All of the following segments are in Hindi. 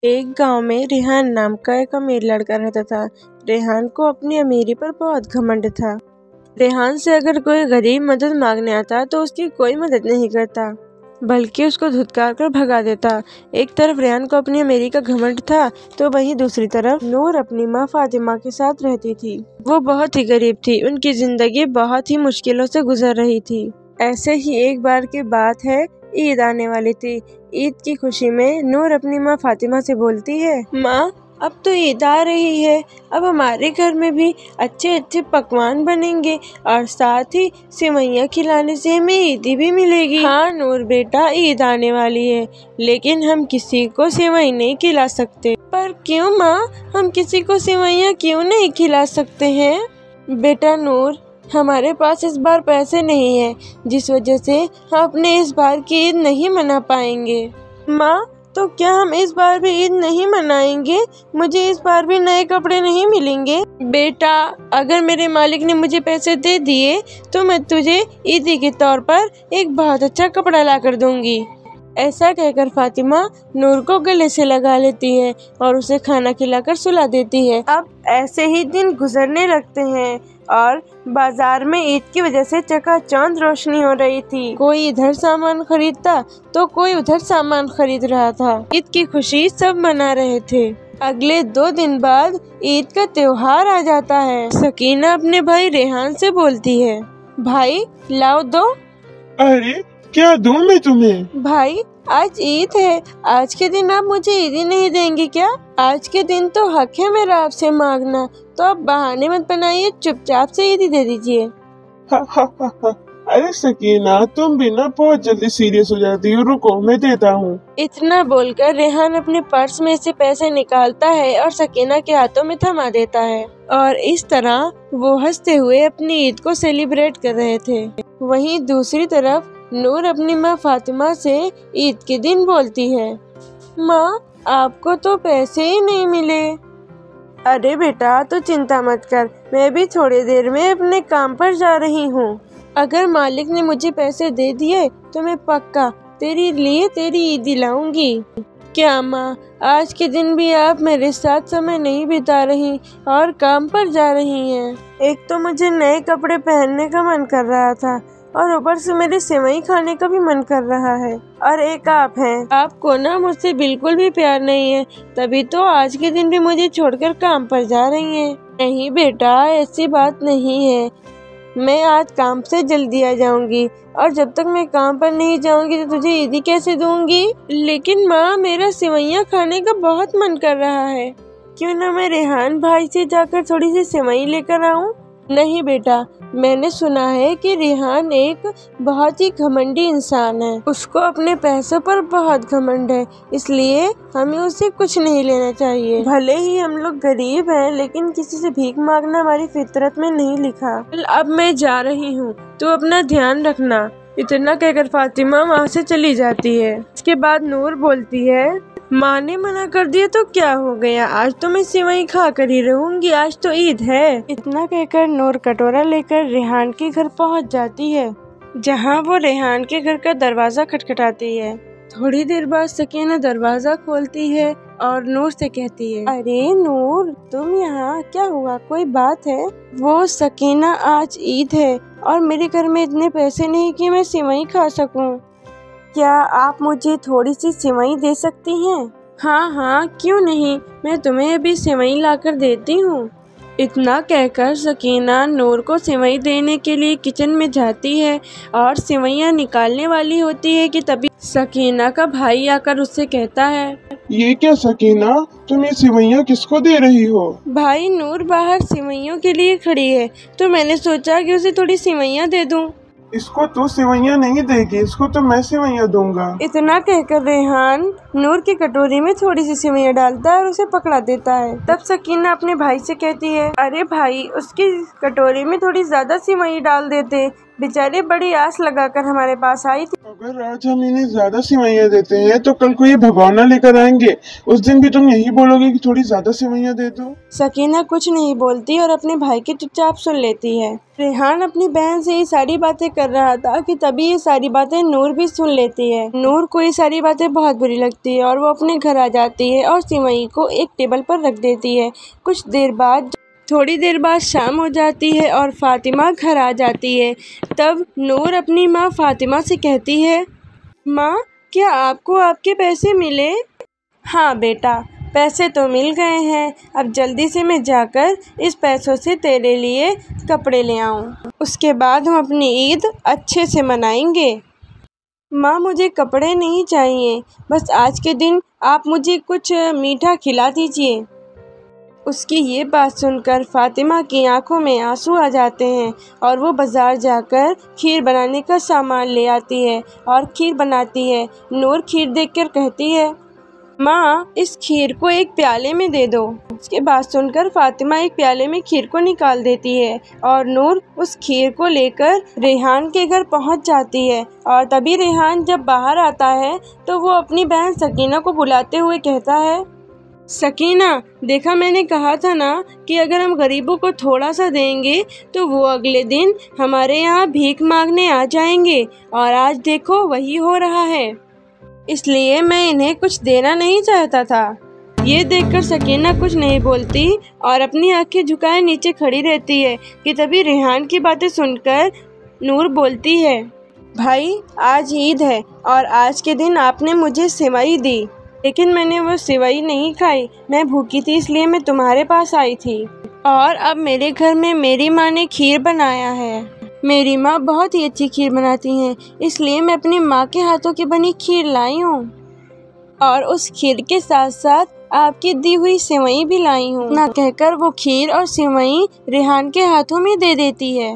एक गांव में रेहान नाम का एक अमीर लड़का रहता था। रेहान को अपनी अमीरी पर बहुत घमंड था। रेहान से अगर कोई गरीब मदद मांगने आता तो उसकी कोई मदद नहीं करता, बल्कि उसको धुतकार कर भगा देता। एक तरफ रेहान को अपनी अमीरी का घमंड था, तो वहीं दूसरी तरफ नूर अपनी माँ फातिमा के साथ रहती थी। वो बहुत ही गरीब थी, उनकी जिंदगी बहुत ही मुश्किलों से गुजर रही थी। ऐसे ही एक बार की बात है, ईद आने वाली थी। ईद की खुशी में नूर अपनी माँ फातिमा से बोलती है, माँ अब तो ईद आ रही है, अब हमारे घर में भी अच्छे अच्छे पकवान बनेंगे और साथ ही सेवइयाँ खिलाने से हमें ईदी भी मिलेगी। हाँ नूर बेटा, ईद आने वाली है, लेकिन हम किसी को सेवई नहीं खिला सकते। पर क्यों माँ, हम किसी को सेवइयाँ क्यों नहीं खिला सकते हैं? बेटा नूर, हमारे पास इस बार पैसे नहीं है, जिस वजह से हम अपने इस बार की ईद नहीं मना पाएंगे। माँ, तो क्या हम इस बार भी ईद नहीं मनाएंगे? मुझे इस बार भी नए कपड़े नहीं मिलेंगे? बेटा, अगर मेरे मालिक ने मुझे पैसे दे दिए तो मैं तुझे ईदी के तौर पर एक बहुत अच्छा कपड़ा ला कर दूंगी। ऐसा कहकर फातिमा नूर को गले से लगा लेती है और उसे खाना खिलाकर सुला देती है। अब ऐसे ही दिन गुजरने लगते हैं और बाजार में ईद की वजह से चकाचौंध रोशनी हो रही थी। कोई इधर सामान खरीदता तो कोई उधर सामान खरीद रहा था। ईद की खुशी सब मना रहे थे। अगले 2 दिन बाद ईद का त्योहार आ जाता है। सकीना अपने भाई रेहान से बोलती है, भाई लाओ दो। अरे क्या दूं मैं तुम्हें? भाई आज ईद है, आज के दिन आप मुझे ईदी नहीं देंगे क्या? आज के दिन तो हक है मेरा आपसे मांगना, तो आप बहाने मत बनाइए, चुपचाप से ईदी दे दीजिए। अरे सकीना, तुम भी ना बहुत जल्दी सीरियस हो जाती हो, रुको मैं देता हूँ। इतना बोलकर रेहान अपने पर्स में से पैसे निकालता है और सकीना के हाथों में थमा देता है, और इस तरह वो हंसते हुए अपनी ईद को सेलिब्रेट कर रहे थे। वहीं दूसरी तरफ नूर अपनी माँ फातिमा से ईद के दिन बोलती है, माँ आपको तो पैसे ही नहीं मिले। अरे बेटा, तो चिंता मत कर, मैं भी थोड़ी देर में अपने काम पर जा रही हूँ। अगर मालिक ने मुझे पैसे दे दिए तो मैं पक्का तेरे लिए तेरी ईद दिलाऊंगी। क्या माँ, आज के दिन भी आप मेरे साथ समय नहीं बिता रही और काम पर जा रही हैं? एक तो मुझे नए कपड़े पहनने का मन कर रहा था और ऊपर से मेरे सेवई खाने का भी मन कर रहा है, और एक आप हैं, आपको ना मुझसे बिल्कुल भी प्यार नहीं है, तभी तो आज के दिन भी मुझे छोड़कर काम पर जा रही हैं। नहीं बेटा, ऐसी बात नहीं है, मैं आज काम से जल्दी आ जाऊंगी और जब तक मैं काम पर नहीं जाऊंगी तो तुझे ईदी कैसे दूंगी? लेकिन माँ, मेरा सेवइयाँ खाने का बहुत मन कर रहा है, क्यों ना मैं रेहान भाई से जाकर थोड़ी सी सेवई लेकर आऊं? नहीं बेटा, मैंने सुना है कि रेहान एक बहुत ही घमंडी इंसान है, उसको अपने पैसों पर बहुत घमंड है, इसलिए हमें उससे कुछ नहीं लेना चाहिए। भले ही हम लोग गरीब हैं, लेकिन किसी से भीख मांगना हमारी फितरत में नहीं लिखा। अब मैं जा रही हूँ, तो अपना ध्यान रखना। इतना कहकर फातिमा वहाँ से चली जाती है। इसके बाद नूर बोलती है, माँ ने मना कर दिया तो क्या हो गया, आज तो मैं सेवई खा कर ही रहूंगी, आज तो ईद है। इतना कहकर नूर कटोरा लेकर रेहान के घर पहुंच जाती है, जहां वो रेहान के घर का दरवाजा खटखटाती है। थोड़ी देर बाद सकीना दरवाजा खोलती है और नूर से कहती है, अरे नूर, तुम यहाँ, क्या हुआ, कोई बात है? वो सकीना, आज ईद है और मेरे घर में इतने पैसे नहीं कि मैं सेवई खा सकूं। क्या आप मुझे थोड़ी सी सेवई दे सकती हैं? हाँ हाँ, क्यों नहीं, मैं तुम्हें अभी सेवई लाकर देती हूँ। इतना कहकर सकीना नूर को सेवई देने के लिए किचन में जाती है और सेवइयाँ निकालने वाली होती है कि तभी सकीना का भाई आकर उससे कहता है, ये क्या सकीना, तुम ये सेवइयाँ किसको दे रही हो? भाई, नूर बाहर सेवइयों के लिए खड़ी है, तो मैंने सोचा कि उसे थोड़ी सेवइयाँ दे दूँ। इसको तू सेवइयाँ नहीं देगी, इसको तो मैं सेवइयाँ दूंगा। इतना कहकर रेहान नूर की कटोरी में थोड़ी सी सेवइयाँ डालता है और उसे पकड़ा देता है। तब सकीना अपने भाई से कहती है, अरे भाई, उसकी कटोरी में थोड़ी ज्यादा सेवई डाल देते, बेचारे बड़ी आस लगाकर हमारे पास आई थी। अगर आज हम इन्हें ज्यादा सेवइयाँ देते हैं तो कल को ये भगोना लेकर आएंगे, उस दिन भी तुम यही बोलोगे कि थोड़ी ज्यादा सेवइयाँ दे दो। सकीना कुछ नहीं बोलती और अपने भाई की चुपचाप सुन लेती है। रेहान अपनी बहन से ये सारी बातें कर रहा था कि तभी ये सारी बातें नूर भी सुन लेती है। नूर को ये सारी बातें बहुत बुरी लगती होती है और वो अपने घर आ जाती है और सिवई को एक टेबल पर रख देती है। थोड़ी देर बाद शाम हो जाती है और फातिमा घर आ जाती है। तब नूर अपनी माँ फातिमा से कहती है, माँ, क्या आपको आपके पैसे मिले? हाँ बेटा, पैसे तो मिल गए हैं। अब जल्दी से मैं जाकर इस पैसों से तेरे लिए कपड़े ले आऊँ। उसके बाद हम अपनी ईद अच्छे से मनाएंगे। माँ, मुझे कपड़े नहीं चाहिए, बस आज के दिन आप मुझे कुछ मीठा खिला दीजिए। उसकी ये बात सुनकर फातिमा की आंखों में आंसू आ जाते हैं और वो बाज़ार जाकर खीर बनाने का सामान ले आती है और खीर बनाती है। नूर खीर देखकर कहती है, माँ, इस खीर को एक प्याले में दे दो। उसकी बात सुनकर फातिमा एक प्याले में खीर को निकाल देती है और नूर उस खीर को लेकर रेहान के घर पहुँच जाती है। और तभी रेहान जब बाहर आता है तो वो अपनी बहन सकीना को बुलाते हुए कहता है, सकीना, देखा, मैंने कहा था ना कि अगर हम गरीबों को थोड़ा सा देंगे तो वो अगले दिन हमारे यहाँ भीख मांगने आ जाएंगे, और आज देखो वही हो रहा है। इसलिए मैं इन्हें कुछ देना नहीं चाहता था। ये देखकर सकीना कुछ नहीं बोलती और अपनी आंखें झुकाए नीचे खड़ी रहती है कि तभी रेहान की बातें सुनकर नूर बोलती है, भाई, आज ईद है और आज के दिन आपने मुझे सेवई दी, लेकिन मैंने वो सेवई नहीं खाई। मैं भूखी थी, इसलिए मैं तुम्हारे पास आई थी। और अब मेरे घर में मेरी माँ ने खीर बनाया है। मेरी माँ बहुत ही अच्छी खीर बनाती हैं, इसलिए मैं अपनी माँ के हाथों की बनी खीर लाई हूँ। और उस खीर के साथ साथ आपकी दी हुई सेवई भी लाई हूँ। ना कहकर वो खीर और सेवई रेहान के हाथों में दे देती है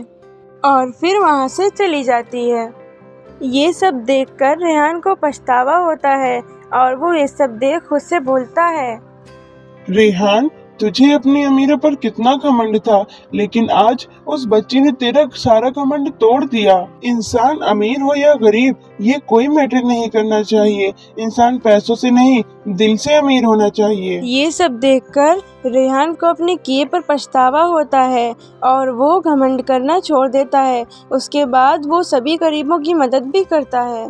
और फिर वहाँ से चली जाती है। ये सब देखकर रेहान को पछतावा होता है और वो ये सब देख खुद से बोलता है, रेहान, तुझे अपनी अमीरों पर कितना घमंड था, लेकिन आज उस बच्ची ने तेरा सारा घमंड तोड़ दिया। इंसान अमीर हो या गरीब, ये कोई मैटर नहीं करना चाहिए। इंसान पैसों से नहीं, दिल से अमीर होना चाहिए। ये सब देखकर रेहान को अपने किए पर पछतावा होता है और वो घमंड करना छोड़ देता है। उसके बाद वो सभी गरीबों की मदद भी करता है।